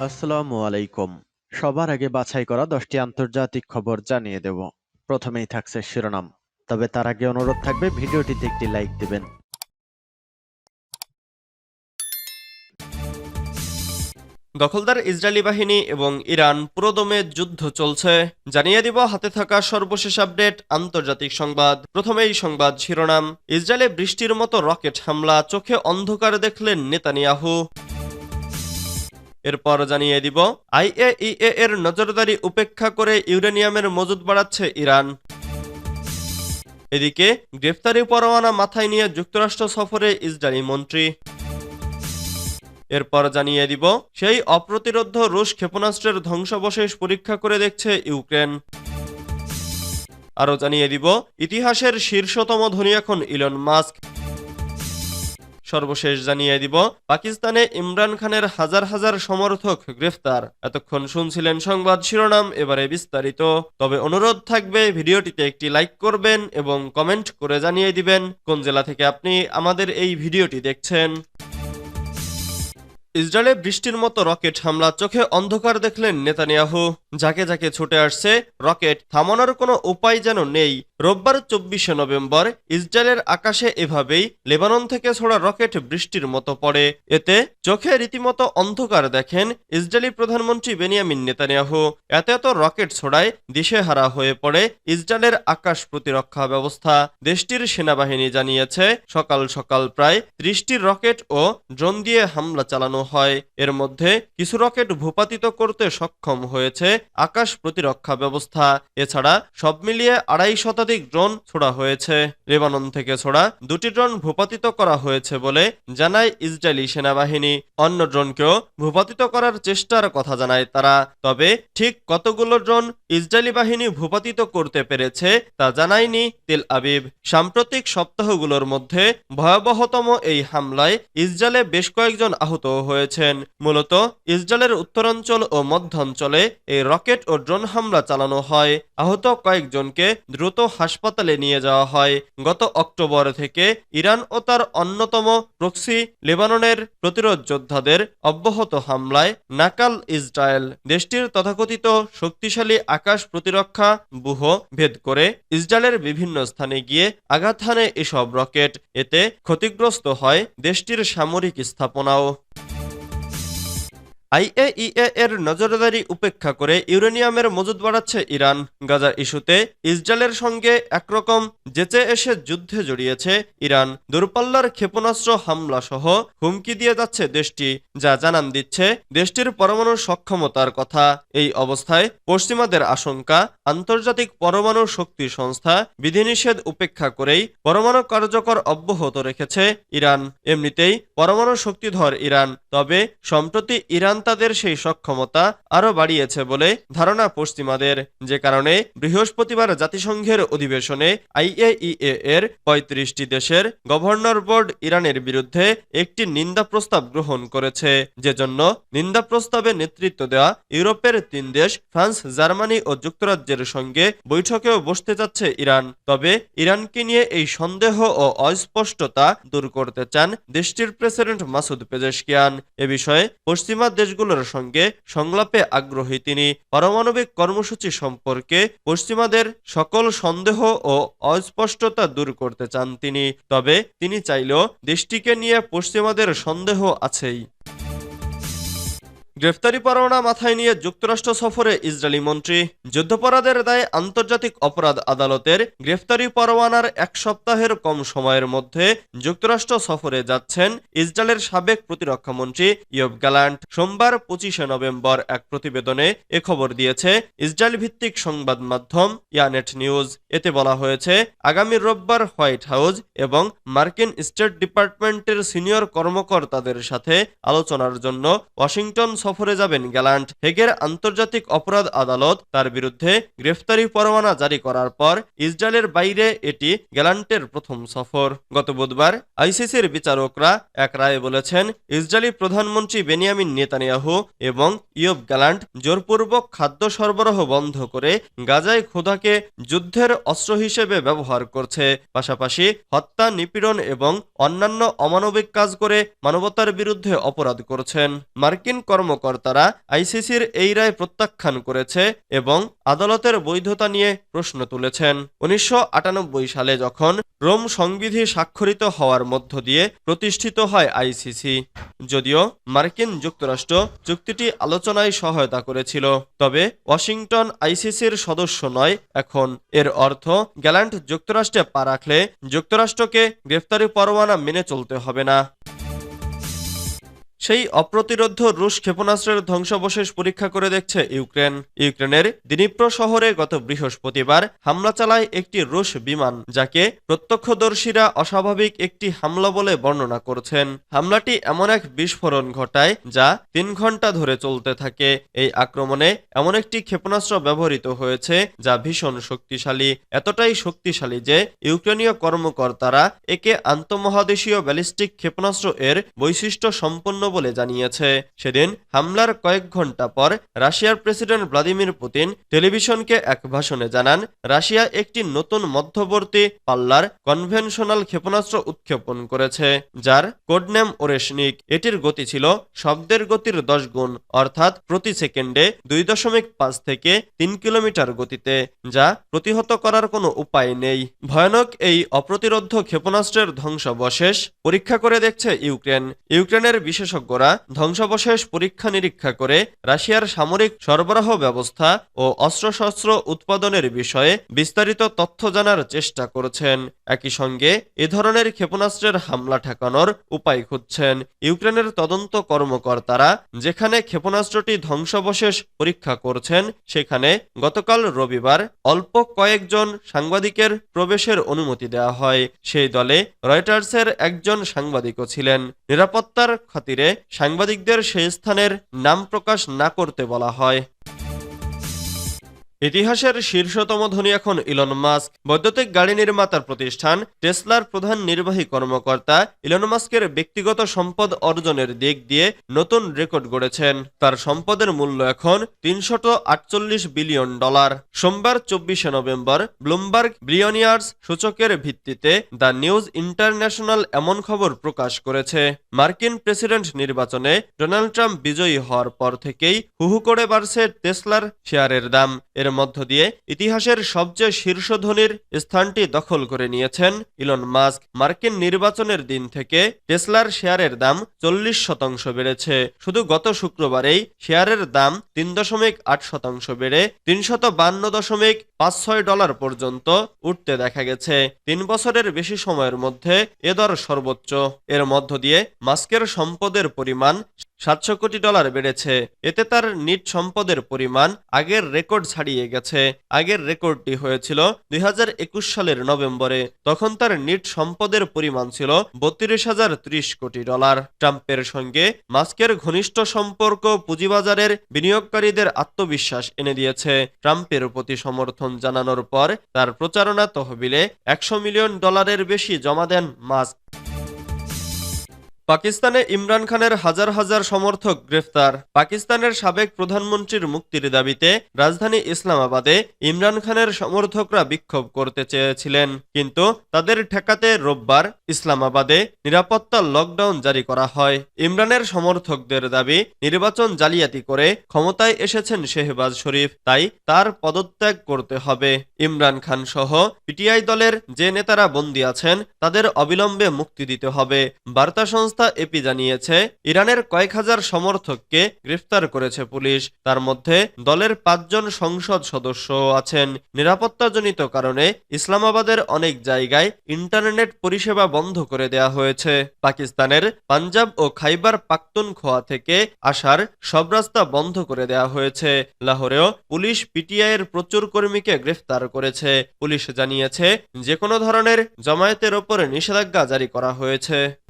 আসসালামু আলাইকুম। সবার আগে বাছাই করা 10টি আন্তর্জাতিক খবর জানিয়ে দেব। প্রথমেই থাকছে শিরোনাম। তবে তার আগে অনুরোধ থাকবে ভিডিওটিতে একটি লাইক দিবেন। দখলদার ইসরায়েলি বাহিনী এবং ইরান পুরোদমে যুদ্ধ চলছে। জানিয়ে দিব হাতে থাকা সর্বশেষ আপডেট আন্তর্জাতিক সংবাদ। প্রথমেই সংবাদ শিরোনাম। ইসরায়েলে বৃষ্টির মতো রকেট হামলা, চোখে অন্ধকার দেখলেন নেতানিয়াহু। এরপর জানিয়ে দিব আইএইএ এর নজরদারি উপেক্ষা করে ইউরেনিয়ামের মজুদ বাড়াচ্ছে ইরান। এদিকে গ্রেফতারি পরোয়ানা মাথায় নিয়ে যুক্তরাষ্ট্র সফরে ইসরায়েলি মন্ত্রী। এরপর জানিয়ে দিব সেই অপ্রতিরোধ্য রুশ ক্ষেপণাস্ত্রের ধ্বংসাবশেষ পরীক্ষা করে দেখছে ইউক্রেন। আরও জানিয়ে দিব ইতিহাসের শীর্ষতম ধনী এখন ইলন মাস্ক। সর্বশেষ জানিয়ে দিব পাকিস্তানে ইমরান খানের হাজার হাজার সমর্থক গ্রেফতার। এতক্ষণ শুনছিলেন সংবাদ শিরোনাম, এবারে বিস্তারিত। তবে অনুরোধ থাকবে ভিডিওটিতে একটি লাইক করবেন এবং কমেন্ট করে জানিয়ে দিবেন কোন জেলা থেকে আপনি আমাদের এই ভিডিওটি দেখছেন। ইসরায়েলে বৃষ্টির মতো রকেট হামলা, চোখে অন্ধকার দেখলেন নেতানিয়াহু। যাকে যাকে ছুটে আসছে রকেট, থামানোর কোনো উপায় যেন নেই। রোববার 24শে নভেম্বর ইসরায়েলের আকাশে এভাবেই লেবানন থেকে ছোড়া রকেট বৃষ্টির মতো পড়ে। এতে চোখে রীতিমতো অন্ধকার দেখেন ইসরায়েলি প্রধানমন্ত্রী বেনিয়ামিন নেতানিয়াহু। এত এত রকেট ছোড়ায় দিশেহারা হয়ে পড়ে ইসরায়েলের আকাশ প্রতিরক্ষা ব্যবস্থা। দেশটির সেনাবাহিনী জানিয়েছে সকাল সকাল প্রায় 30টি রকেট ও ড্রোন দিয়ে হামলা চালানো হয়। এর মধ্যে কিছু রকেট ভূপাতিত করতে সক্ষম হয়েছে আকাশ প্রতিরক্ষা ব্যবস্থা। এছাড়া সব মিলিয়ে 250 শতাধিক ড্রোন ছোড়া হয়েছে। লেবানন থেকে ছোড়া 2টি ড্রোন ভূপাতিত করা হয়েছে বলে জানায় ইসরায়েলি সেনাবাহিনী। অন্য ড্রোনকেও ভূপাতিত করার চেষ্টার কথা জানায় তারা। তবে ঠিক কতগুলো ড্রোন ইসরায়েলি বাহিনী ভূপাতিত করতে পেরেছে তা জানায়নি তেল আবিব। সাম্প্রতিক সপ্তাহগুলোর মধ্যে ভয়াবহতম এই হামলায় ইসরায়েলে বেশ কয়েকজন আহত হয়েছেন। মূলত ইসরায়েলের উত্তরাঞ্চল ও মধ্যাঞ্চলে এই রকেট ও ড্রোন হামলা চালানো হয়। আহত কয়েকজনকে দ্রুত হাসপাতালে নিয়ে যাওয়া হয়। গত অক্টোবর থেকে ইরান ও তার অন্যতম প্রক্সি লেবাননের প্রতিরোধ যোদ্ধাদের অব্যাহত হামলায় নাকাল ইসরায়েল। দেশটির তথাকথিত শক্তিশালী আকাশ প্রতিরক্ষা ব্যূহ ভেদ করে ইসরায়েলের বিভিন্ন স্থানে গিয়ে আঘাত হানে এসব রকেট। এতে ক্ষতিগ্রস্ত হয় দেশটির সামরিক স্থাপনাও। আইএইএ এর নজরদারি উপেক্ষা করে ইউরেনিয়ামের মজুদ বাড়াচ্ছে ইরান। গাজা ইস্যুতে ইসরায়েলের সঙ্গে একরকম যেচে এসে যুদ্ধে জড়িয়েছে ইরান। দূরপাল্লার ক্ষেপণাস্ত্র হামলা সহ হুমকি দিয়ে যাচ্ছে দেশটি, যা জানান দিচ্ছে দেশটির পরমাণু সক্ষমতার কথা। এই অবস্থায় পশ্চিমাদের আশঙ্কা, আন্তর্জাতিক পরমাণু শক্তি সংস্থা বিধিনিষেধ উপেক্ষা করেই পরমাণু কার্যকর অব্যাহত রেখেছে ইরান। এমনিতেই পরমাণু শক্তিধর ইরান, তবে সম্প্রতি ইরান তাদের সেই সক্ষমতা আরও বাড়িয়েছে বলে ধারণা পশ্চিমাদের, যে কারণে বৃহস্পতিবার জাতিসংঘের অধিবেশনে আইএইএ এর 35টি দেশের গভর্নর বোর্ড ইরানের বিরুদ্ধে একটি নিন্দা প্রস্তাব গ্রহণ করেছে। যে জন্য নিন্দা প্রস্তাবে নেতৃত্ব দেওয়া ইউরোপের 3 দেশ ফ্রান্স, জার্মানি ও যুক্তরাজ্যের সঙ্গে বৈঠকেও বসতে যাচ্ছে ইরান। তবে ইরানকে নিয়ে এই সন্দেহ ও অস্পষ্টতা দূর করতে চান দেশটির প্রেসিডেন্ট মাসুদ পেজেশকিয়ান। এ বিষয়ে পশ্চিমা দেশগুলোর সঙ্গে সংলাপে আগ্রহী তিনি। পারমাণবিক কর্মসূচি সম্পর্কে পশ্চিমাদের সকল সন্দেহ ও অস্পষ্টতা দূর করতে চান তিনি। তবে তিনি চাইলেও দেশটিকে নিয়ে পশ্চিমাদের সন্দেহ আছেই। গ্রেফতারি পরোয়ানা মাথায় নিয়ে যুক্তরাষ্ট্র সফরে ইসরায়েলি মন্ত্রী। যুদ্ধাপরাধের দায়ে আন্তর্জাতিক অপরাধ আদালতের গ্রেফতারি পরোয়ানার 1 সপ্তাহের কম সময়ের মধ্যে যুক্তরাষ্ট্র সফরে যাচ্ছেন ইসরায়েলের সাবেক প্রতিরক্ষা মন্ত্রী ইয়োব গ্যালান্ট। সোমবার 25শে নভেম্বর এক প্রতিবেদনে এ খবর দিয়েছে ইসরায়েল ভিত্তিক সংবাদ মাধ্যম ইয়ানেট নিউজ। এতে বলা হয়েছে আগামী রোববার হোয়াইট হাউস এবং মার্কিন স্টেট ডিপার্টমেন্টের সিনিয়র কর্মকর্তাদের সাথে আলোচনার জন্য ওয়াশিংটন সফরে যাবেন গ্যালান্ট। হেগের আন্তর্জাতিক অপরাধ আদালত তার বিরুদ্ধে গ্রেফতারি পরোয়ানা জারি করার পর ইসরায়েলের বাইরে এটি গ্যালান্টের প্রথম সফর। গত বুধবার আইসিসির বিচারকরা এক রায়ে বলেছেন ইসরায়েলি প্রধানমন্ত্রী বেনিয়ামিন নেতানিয়াহু এবং ইয়োব গ্যালান্ট জোরপূর্বক খাদ্য সরবরাহ বন্ধ করে গাজায় ক্ষুধাকে যুদ্ধের অস্ত্র হিসেবে ব্যবহার করছে, পাশাপাশি হত্যা, নিপীড়ন এবং অন্যান্য অমানবিক কাজ করে মানবতার বিরুদ্ধে অপরাধ করছেন। মার্কিন কর্মকর্তা কর্মকর্তারা আইসিসির এই রায় প্রত্যাখ্যান করেছে এবং আদালতের বৈধতা নিয়ে প্রশ্ন তুলেছেন। 1998 সালে যখন রোম সংবিধি স্বাক্ষরিত হওয়ার মধ্য দিয়ে প্রতিষ্ঠিত হয় আইসিসি। যদিও মার্কিন যুক্তরাষ্ট্র চুক্তিটি আলোচনায় সহায়তা করেছিল, তবে ওয়াশিংটন আইসিসির সদস্য নয় এখন। এর অর্থ গ্যালান্ট যুক্তরাষ্ট্রে পা রাখলে যুক্তরাষ্ট্রকে গ্রেফতারি পরোয়ানা মেনে চলতে হবে না। সেই অপ্রতিরোধ্য রুশ ক্ষেপণাস্ত্রের ধ্বংসাবশেষ পরীক্ষা করে দেখছে ইউক্রেন। ইউক্রেনের দিনিপ্রো শহরে গত বৃহস্পতিবার হামলা চালায় একটি রুশ বিমান, যাকে প্রত্যক্ষদর্শীরা অস্বাভাবিক একটি হামলা বলে বর্ণনা করছেন। হামলাটি এমন এক বিস্ফোরণ ঘটায় যা 3 ঘন্টা ধরে চলতে থাকে। এই আক্রমণে এমন একটি ক্ষেপণাস্ত্র ব্যবহৃত হয়েছে যা ভীষণ শক্তিশালী, এতটাই শক্তিশালী যে ইউক্রেনীয় কর্মকর্তারা একে আন্তঃমহাদেশীয় ব্যালিস্টিক ক্ষেপণাস্ত্র এর বৈশিষ্ট্য সম্পন্ন বলে জানিয়েছে। সেদিন হামলার কয়েক ঘন্টা পর রাশিয়ার প্রেসিডেন্ট ভ্লাদিমির পুতিন টেলিভিশনকে এক ভাষণে জানান, রাশিয়া একটি নতুন মধ্যবর্তী পাল্লার কনভেনশনাল ক্ষেপণাস্ত্র উৎক্ষেপণ করেছে, যার কোডনেম ওরেশনিক। এটির গতি ছিল শব্দের গতির 10 গুণ, অর্থাৎ প্রতি সেকেন্ডে 2.5 থেকে 3 কিলোমিটার গতিতে, যা প্রতিহত করার কোনো উপায় নেই। ভয়ানক এই অপ্রতিরোধ্য ক্ষেপণাস্ত্রের ধ্বংসাবশেষ পরীক্ষা করে দেখছে ইউক্রেন। ইউক্রেনের বিশেষজ্ঞরা ধ্বংসাবশেষ পরীক্ষা নিরীক্ষা করে রাশিয়ার সামরিক সরবরাহ ব্যবস্থা ও অস্ত্রশস্ত্র উৎপাদনের বিষয়ে বিস্তারিত তথ্য জানার চেষ্টা করছেন। একই সঙ্গে এ ধরনের ক্ষেপণাস্ত্রের হামলা ঠেকানোর উপায় খুঁজছেন। ইউক্রেনের তদন্ত কর্মকর্তারা যেখানে ক্ষেপণাস্ত্রটি ধ্বংসাবশেষ পরীক্ষা করছেন, সেখানে গতকাল রবিবার অল্প কয়েকজন সাংবাদিকের প্রবেশের অনুমতি দেওয়া হয়। সেই দলে রয়টার্সের একজন সাংবাদিকও ছিলেন। নিরাপত্তার খাতিরে সাংবাদিকদের সেই স্থানের নাম প্রকাশ না করতে বলা হয়। ইতিহাসের শীর্ষতম ধনী এখন ইলন মাস্ক। বৈদ্যুতিক গাড়ি নির্মাতার প্রতিষ্ঠান টেসলার প্রধান নির্বাহী কর্মকর্তা ইলন মাস্কের ব্যক্তিগত সম্পদ অর্জনের দিক দিয়ে নতুন রেকর্ড গড়েছেন। তার সম্পদের মূল্য এখন $348 বিলিয়ন। সোমবার 24 নভেম্বর ব্লুমবার্গ বিলিয়নিয়ার্স সূচকের ভিত্তিতে দ্য নিউজ ইন্টারন্যাশনাল এমন খবর প্রকাশ করেছে। মার্কিন প্রেসিডেন্ট নির্বাচনে ডোনাল্ড ট্রাম্প বিজয়ী হওয়ার পর থেকেই হুহু করে বাড়ছে টেসলার শেয়ারের দাম। এর মধ্য দিয়ে ইতিহাসের সবচেয়ে শীর্ষ ধনীর স্থানটি দখল করে নিয়েছেন ইলন মাস্ক। মার্কিন নির্বাচনের দিন থেকে টেসলার শেয়ারের দাম 40% বেড়েছে। শুধু গত শুক্রবারেই শেয়ারের দাম 3.8% বেড়ে $352.56 পর্যন্ত উঠতে দেখা গেছে। 3 বছরের বেশি সময়ের মধ্যে এ দর সর্বোচ্চ। এর মধ্য দিয়ে মাস্কের সম্পদের পরিমাণ $700 কোটি বেড়েছে। এতে তার নিট সম্পদের পরিমাণ আগের রেকর্ড ছাড়িয়ে গেছে। আগের রেকর্ডটি হয়েছিল 2021 সালের নভেম্বরে। তখন তার নিট সম্পদের পরিমাণ ছিল $32,030 কোটি। ট্রাম্পের সঙ্গে মাস্কের ঘনিষ্ঠ সম্পর্ক পুঁজিবাজারের বিনিয়োগকারীদের আত্মবিশ্বাস এনে দিয়েছে। ট্রাম্পের প্রতি সমর্থন জানানোর পর তার প্রচারণা তহবিলে $100 মিলিয়ন বেশি জমা দেন মাস্ক। পাকিস্তানে ইমরান খানের হাজার হাজার সমর্থক গ্রেফতার। পাকিস্তানের সাবেক প্রধানমন্ত্রীর মুক্তির দাবিতে রাজধানী ইসলামাবাদে ইমরান খানের সমর্থকরা বিক্ষোভ করতে চেয়েছিলেন, কিন্তু তাদের ঠেকাতে রোববার ইসলামাবাদে নিরাপত্তা লকডাউন জারি করা হয়। ইমরানের সমর্থকদের দাবি, নির্বাচন জালিয়াতি করে ক্ষমতায় এসেছেন শেহবাজ শরীফ, তাই তার পদত্যাগ করতে হবে। ইমরান খান সহ পিটিআই দলের যে নেতারা বন্দী আছেন তাদের অবিলম্বে মুক্তি দিতে হবে। বার্তা সংস্থা এপি জানিয়েছে, ইরানের কয়েক হাজার সমর্থককে গ্রেফতার করেছে পুলিশ। তার মধ্যে দলের 5 জন সংসদ সদস্য আছেন। নিরাপত্তাজনিত কারণে ইসলামাবাদের অনেক জায়গায় ইন্টারনেট পরিষেবা বন্ধ করে দেয়া হয়েছে। পাকিস্তানের পাঞ্জাব ও খাইবার পাখতুনখোয়া থেকে আসার সব রাস্তা বন্ধ করে দেয়া হয়েছে। লাহোরেও পুলিশ পিটিআই এর প্রচুর কর্মীকে গ্রেফতার করেছে। পুলিশ জানিয়েছে, যে কোনো ধরনের জমায়েতের ওপর নিষেধাজ্ঞা জারি করা হয়েছে।